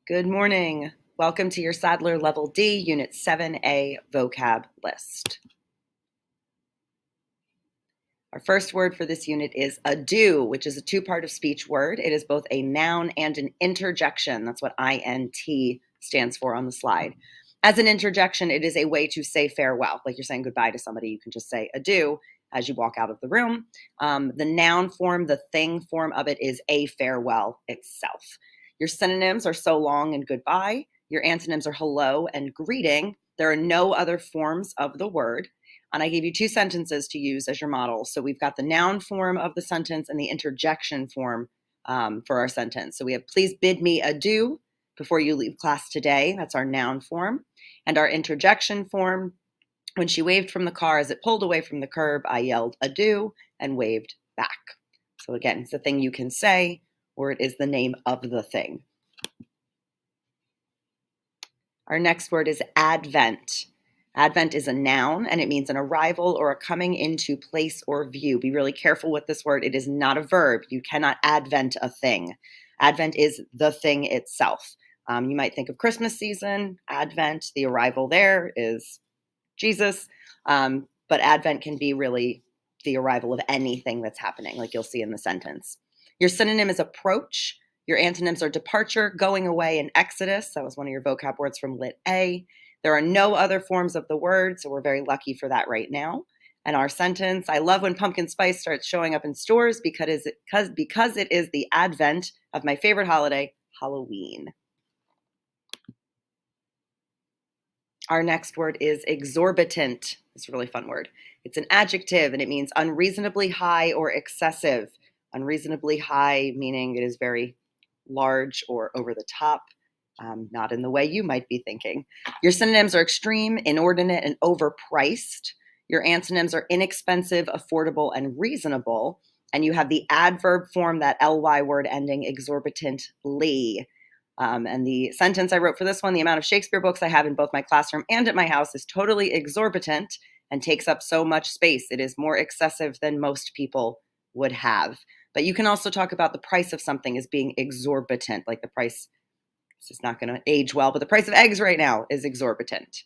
Good morning. Welcome to your Sadlier Level D, Unit 7A vocab list. Our first word for this unit is ado, which is a two-part of speech word. It is both a noun and an interjection. That's what INT stands for on the slide. As an interjection, it is a way to say farewell. Like you're saying goodbye to somebody, you can just say adieu as you walk out of the room. The noun form, the thing form of it is a farewell itself. Your synonyms are so long and goodbye. Your antonyms are hello and greeting. There are no other forms of the word. And I gave you two sentences to use as your model. So we've got the noun form of the sentence and the interjection form for our sentence. So we have, please bid me adieu before you leave class today. That's our noun form. And our interjection form, when she waved from the car as it pulled away from the curb, I yelled adieu and waved back. So again, it's a thing you can say, or it is the name of the thing. Our next word is advent. Advent is a noun, and it means an arrival or a coming into place or view. Be really careful with this word. It is not a verb. You cannot advent a thing. Advent is the thing itself. You might think of Christmas season, Advent, the arrival there is Jesus, but Advent can be really the arrival of anything that's happening, like you'll see in the sentence. Your synonym is approach. Your antonyms are departure, going away, and exodus. That was one of your vocab words from Lit A. There are no other forms of the word, so we're very lucky for that right now. And our sentence, I love when pumpkin spice starts showing up in stores because it is the advent of my favorite holiday, Halloween. Our next word is exorbitant. It's a really fun word. It's an adjective, and it means unreasonably high or excessive. Unreasonably high, meaning it is very large or over the top, not in the way you might be thinking. Your synonyms are extreme, inordinate, and overpriced. Your antonyms are inexpensive, affordable, and reasonable. And you have the adverb form, that ly word ending exorbitantly. And the sentence I wrote for this one, the amount of Shakespeare books I have in both my classroom and at my house is totally exorbitant and takes up so much space. It is more excessive than most people would have. But you can also talk about the price of something as being exorbitant, like the price, this is not going to age well, but the price of eggs right now is exorbitant.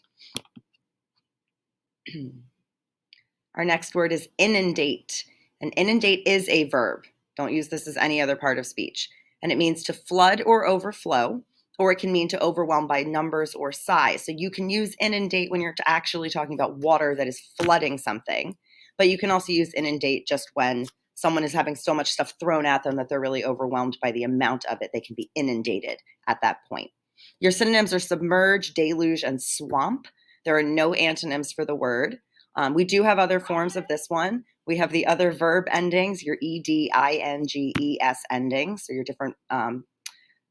Our next word is inundate. And inundate is a verb. Don't use this as any other part of speech. And it means to flood or overflow, or it can mean to overwhelm by numbers or size. So you can use inundate when you're actually talking about water that is flooding something, but you can also use inundate just when someone is having so much stuff thrown at them that they're really overwhelmed by the amount of it. They can be inundated at that point. Your synonyms are submerge, deluge, and swamp. There are no antonyms for the word. We do have other forms of this one. We have the other verb endings, your edinges endings, so your different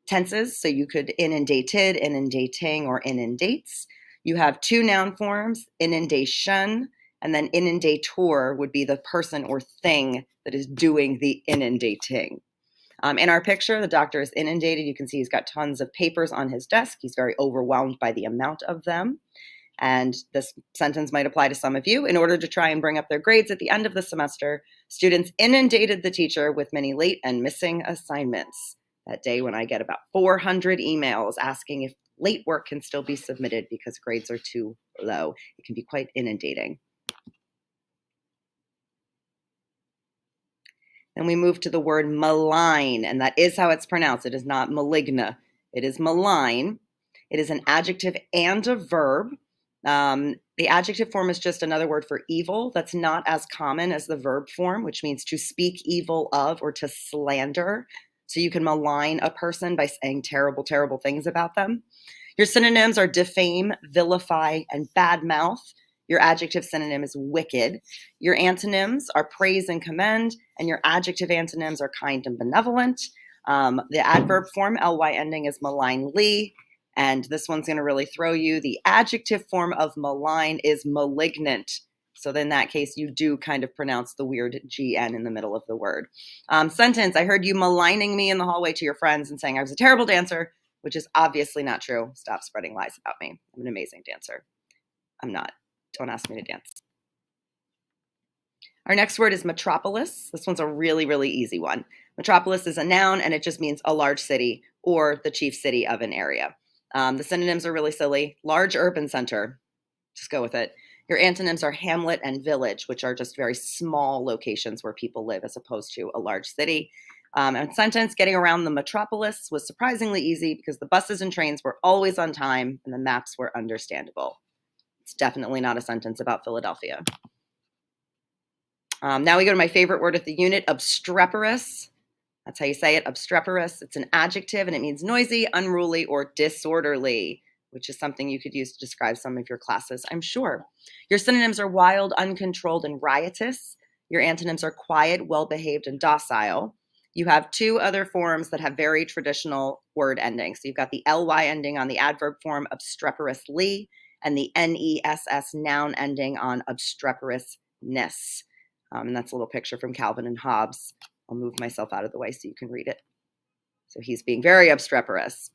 tenses. So you could inundated, inundating, or inundates. You have two noun forms, inundation, and then inundator would be the person or thing that is doing the inundating. In our picture, the doctor is inundated. You can see he's got tons of papers on his desk. He's very overwhelmed by the amount of them. And this sentence might apply to some of you. In order to try and bring up their grades at the end of the semester, students inundated the teacher with many late and missing assignments. That day when I get about 400 emails asking if late work can still be submitted because grades are too low. It can be quite inundating. Then we move to the word malign, and that is how it's pronounced. It is not maligna. It is malign. It is an adjective and a verb. The adjective form is just another word for evil. That's not as common as the verb form, which means to speak evil of or to slander. So you can malign a person by saying terrible, terrible things about them. Your synonyms are defame, vilify, and badmouth. Your adjective synonym is wicked. Your antonyms are praise and commend, and your adjective antonyms are kind and benevolent. The adverb form, ly ending, is malignly, and this one's going to really throw you. The adjective form of malign is malignant. So in that case, you do kind of pronounce the weird GN in the middle of the word. Sentence, I heard you maligning me in the hallway to your friends and saying I was a terrible dancer, which is obviously not true. Stop spreading lies about me. I'm an amazing dancer. I'm not. Don't ask me to dance. Our next word is metropolis. This one's a really, really easy one. Metropolis is a noun, and it just means a large city or the chief city of an area. The synonyms are really silly. Large urban center, just go with it. Your antonyms are hamlet and village, which are just very small locations where people live as opposed to a large city. And sentence, getting around the metropolis was surprisingly easy because the buses and trains were always on time and the maps were understandable. It's definitely not a sentence about Philadelphia. Now we go to my favorite word of the unit, obstreperous. That's how you say it, obstreperous. It's an adjective and it means noisy, unruly, or disorderly, which is something you could use to describe some of your classes, I'm sure. Your synonyms are wild, uncontrolled, and riotous. Your antonyms are quiet, well-behaved, and docile. You have two other forms that have very traditional word endings. So you've got the ly ending on the adverb form obstreperously and the ness noun ending on obstreperousness. And that's a little picture from Calvin and Hobbes. I'll move myself out of the way so you can read it. So he's being very obstreperous.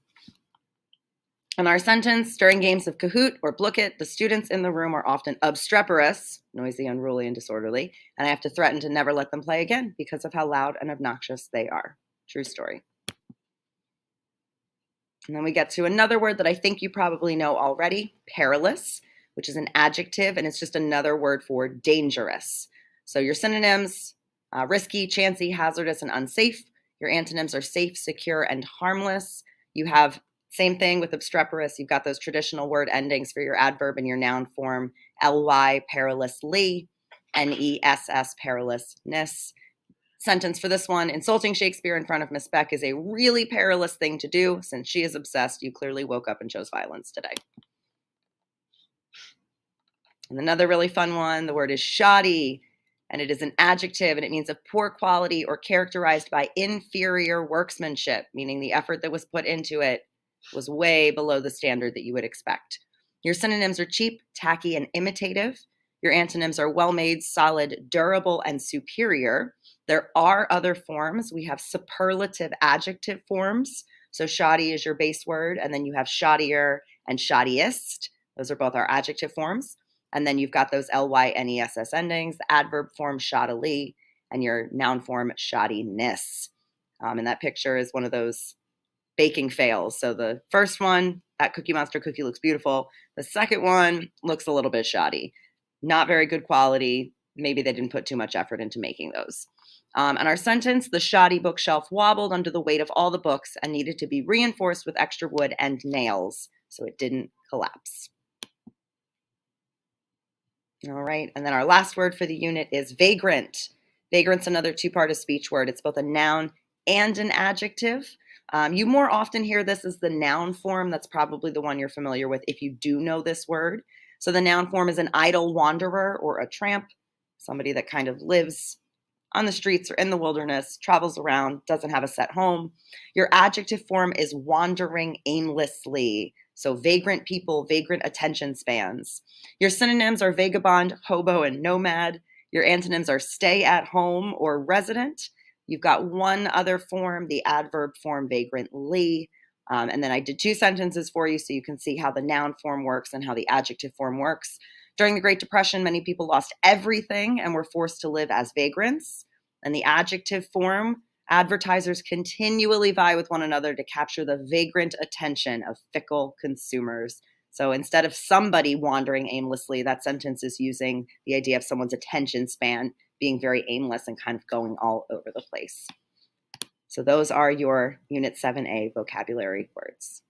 In our sentence, during games of Kahoot or Blooket, the students in the room are often obstreperous, noisy, unruly, and disorderly, and I have to threaten to never let them play again because of how loud and obnoxious they are. True story. And then we get to another word that I think you probably know already, perilous, which is an adjective, and it's just another word for dangerous. So your synonyms, risky, chancy, hazardous, and unsafe. Your antonyms are safe, secure, and harmless. You have same thing with obstreperous. You've got those traditional word endings for your adverb and your noun form, ly, perilously, ness, perilousness. Sentence for this one, insulting Shakespeare in front of Miss Beck is a really perilous thing to do. Since she is obsessed, you clearly woke up and chose violence today. And another really fun one, the word is shoddy. And it is an adjective, and it means of poor quality or characterized by inferior workmanship, meaning the effort that was put into it was way below the standard that you would expect. Your synonyms are cheap, tacky, and imitative. Your antonyms are well-made, solid, durable, and superior. There are other forms. We have superlative adjective forms. So shoddy is your base word, and then you have shoddier and shoddiest. Those are both our adjective forms. And then you've got those lyness endings, the adverb form shoddily, and your noun form shoddiness. And that picture is one of those baking fails. So the first one, that Cookie Monster cookie looks beautiful. The second one looks a little bit shoddy. Not very good quality. Maybe they didn't put too much effort into making those. And our sentence, the shoddy bookshelf wobbled under the weight of all the books and needed to be reinforced with extra wood and nails so it didn't collapse. All right, and then our last word for the unit is vagrant. Vagrant's another two-part of speech word. It's both a noun and an adjective. You more often hear this as the noun form. That's probably the one you're familiar with if you do know this word. So the noun form is an idle wanderer or a tramp, somebody that kind of lives on the streets or in the wilderness, travels around, doesn't have a set home. Your adjective form is wandering aimlessly. So vagrant people, vagrant attention spans. Your synonyms are vagabond, hobo, and nomad. Your antonyms are stay at home or resident. You've got one other form, the adverb form vagrantly. And then I did two sentences for you so you can see how the noun form works and how the adjective form works. During the Great Depression, many people lost everything and were forced to live as vagrants. And the adjective form, advertisers continually vie with one another to capture the vagrant attention of fickle consumers. So instead of somebody wandering aimlessly, that sentence is using the idea of someone's attention span being very aimless and kind of going all over the place. So those are your Unit 7A vocabulary words.